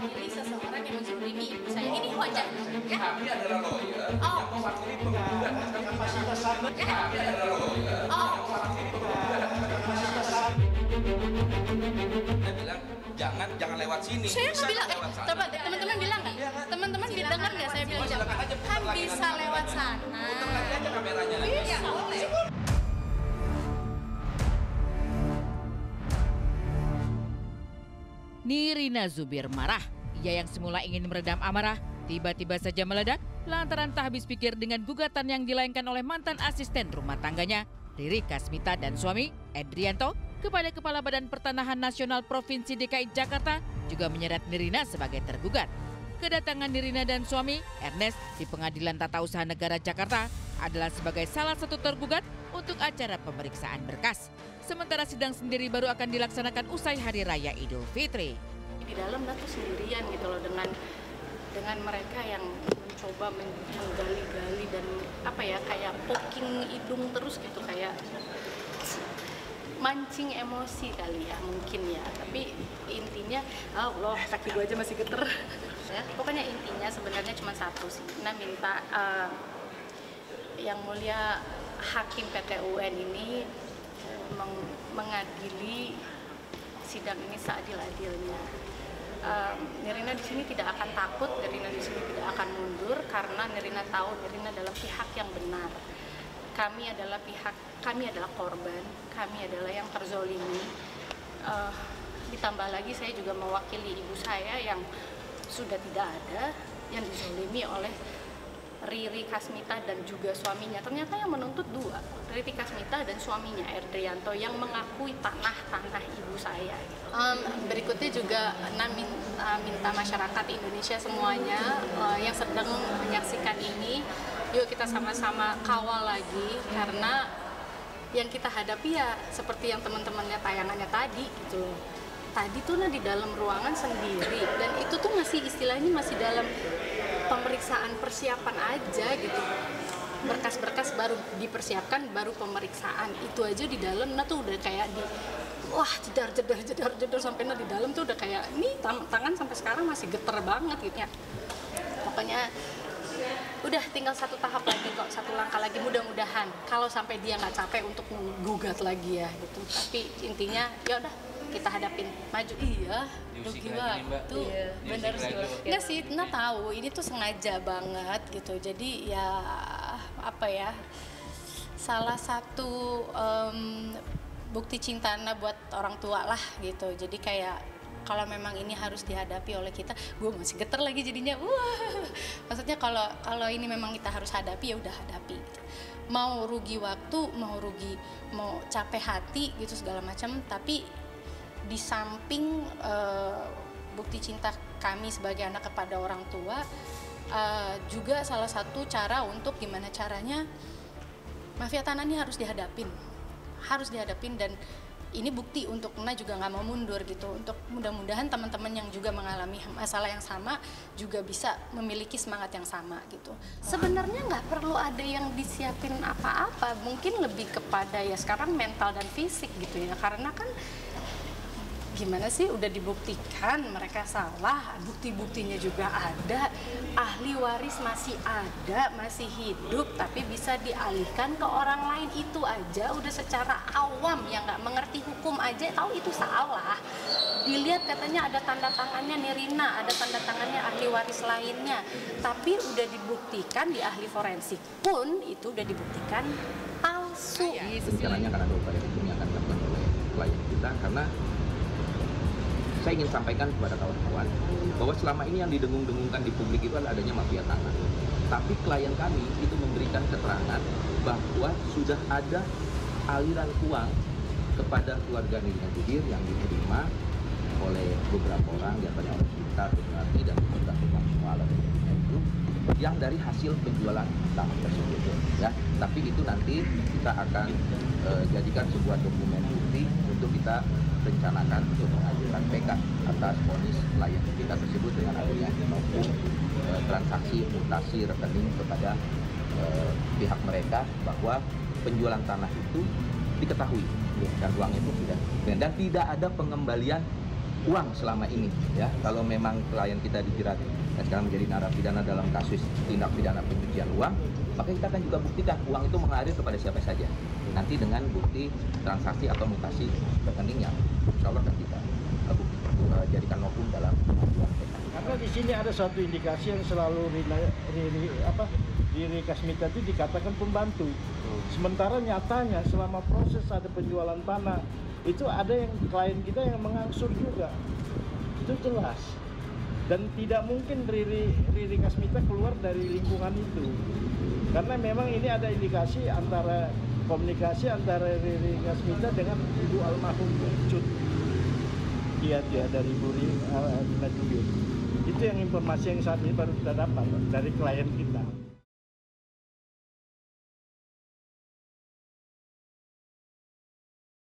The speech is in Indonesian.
mewakili seseorang yang menzalimi ibu saya. Ini wajar, ya? Kami adalah lawyer yang mewakili penggugat. Kami adalah lawyer yang mewakili penggugat. Saya bilang jangan lewat sini. Saya nggak bilang, teman-teman bilang nggak? Teman-teman dengar nggak saya bilang kan bisa lewat sana. Putar lagi aja kameranya. Bisa, boleh. Nirina Zubir marah. Ia yang semula ingin meredam amarah, tiba-tiba saja meledak lantaran tak habis pikir dengan gugatan yang dilayangkan oleh mantan asisten rumah tangganya, Riri Kasmita dan suami, Edrianto, kepada Kepala Badan Pertanahan Nasional Provinsi DKI Jakarta juga menyeret Nirina sebagai tergugat. Kedatangan Nirina dan suami, Ernest, di Pengadilan Tata Usaha Negara Jakarta adalah sebagai salah satu tergugat untuk acara pemeriksaan berkas. Sementara sidang sendiri baru akan dilaksanakan usai Hari Raya Idul Fitri. Di dalam tuh sendirian gitu loh dengan mereka yang mencoba menggali-gali dan apa ya kayak poking hidung terus gitu kayak mancing emosi kali ya mungkin ya, tapi intinya Allah kaki gue aja masih geter ya. Pokoknya intinya sebenarnya cuma satu sih, Nah minta yang mulia Hakim PT UN ini mengadili sidang ini seadil-adilnya. Nirina di sini tidak akan takut, Nirina di sini tidak akan mundur karena Nirina tahu Nirina adalah pihak yang benar. Kami adalah korban, kami adalah yang terzolimi. Ditambah lagi saya juga mewakili ibu saya yang sudah tidak ada, yang dizolimi oleh Riri Kasmita dan juga suaminya. Ternyata yang menuntut dua, Riri Kasmita dan suaminya Edrianto yang mengakui tanah ibu saya. Berikutnya juga minta masyarakat Indonesia semuanya yang sedang menyaksikan ini, yuk kita sama-sama kawal lagi karena yang kita hadapi ya seperti yang teman-temannya tayangannya tadi gitu. Tadi tuh di dalam ruangan sendiri dan itu tuh masih istilahnya masih dalam pemeriksaan persiapan aja gitu, berkas-berkas baru dipersiapkan baru pemeriksaan itu aja di dalam tuh udah kayak jedar sampai di dalam tuh udah kayak ini tangan sampai sekarang masih geter banget gitu ya. Pokoknya udah tinggal satu tahap lagi kok, satu langkah lagi mudah-mudahan kalau sampai dia nggak capek untuk menggugat lagi ya gitu. Tapi intinya ya udah kita hadapin, maju. Iya, rugi waktu. Iya, benar sih. Enggak sih, tahu ini tuh sengaja banget gitu. Jadi ya apa ya, salah satu bukti cinta buat orang tua lah gitu. Jadi kayak kalau memang ini harus dihadapi oleh kita, gue masih geter lagi jadinya. Maksudnya kalau ini memang kita harus hadapi ya udah hadapi. Gitu. Mau rugi waktu, mau capek hati gitu segala macam, tapi di samping bukti cinta kami sebagai anak kepada orang tua, juga salah satu cara untuk gimana caranya mafia tanah ini harus dihadapin dan ini bukti untuk Nena juga nggak mau mundur gitu. Untuk mudah-mudahan teman-teman yang juga mengalami masalah yang sama juga bisa memiliki semangat yang sama gitu. Sebenarnya nggak perlu ada yang disiapin apa-apa, mungkin lebih kepada ya sekarang mental dan fisik gitu ya, karena kan gimana sih udah dibuktikan mereka salah, bukti-buktinya juga ada, ahli waris masih ada, masih hidup, tapi bisa dialihkan ke orang lain. Itu aja udah secara awam yang nggak mengerti hukum aja tahu itu salah. Dilihat katanya ada tanda tangannya Nirina, ada tanda tangannya ahli waris lainnya, tapi udah dibuktikan di ahli forensik pun itu udah dibuktikan palsu. Rencananya akan ada upaya hukum yang akan dilakukan oleh klien kita, karena saya ingin sampaikan kepada kawan-kawan bahwa selama ini yang didengung-dengungkan di publik itu adalah adanya mafia tanah. Tapi klien kami itu memberikan keterangan bahwa sudah ada aliran uang kepada keluarga Nirina Zubir yang diterima oleh beberapa orang, diantaranya oleh kita, Sunarti, dan beberapa Bang itu yang dari hasil penjualan tanah tersebut ya. Tapi itu nanti kita akan jadikan sebuah dokumen bukti untuk kita rencanakan untuk mengajukan PK atas vonis klien kita tersebut dengan adanya maupun transaksi mutasi rekening kepada pihak mereka bahwa penjualan tanah itu diketahui dan uang itu sudah dan tidak ada pengembalian uang selama ini, ya. Kalau memang klien kita dijerat dan sekarang menjadi narapidana dalam kasus tindak pidana pencucian uang, maka kita akan juga buktikan uang itu mengalir kepada siapa saja. Nanti dengan bukti transaksi atau mutasi rekeningnya, insya Allah akan kita jadikan maupun dalam pengaduan PK. Karena di sini ada satu indikasi yang selalu Riri Kasmita itu dikatakan pembantu. Sementara nyatanya selama proses ada penjualan tanah itu ada yang klien kita yang mengangsur juga. Itu jelas. Dan tidak mungkin Riri Kasmita keluar dari lingkungan itu. Karena memang ini ada indikasi komunikasi antara Riri Kasmita dengan Ibu almarhum Cut. Dia dari Ibu Rina Jubir. Itu yang informasi yang saat ini baru kita dapat dari klien kita.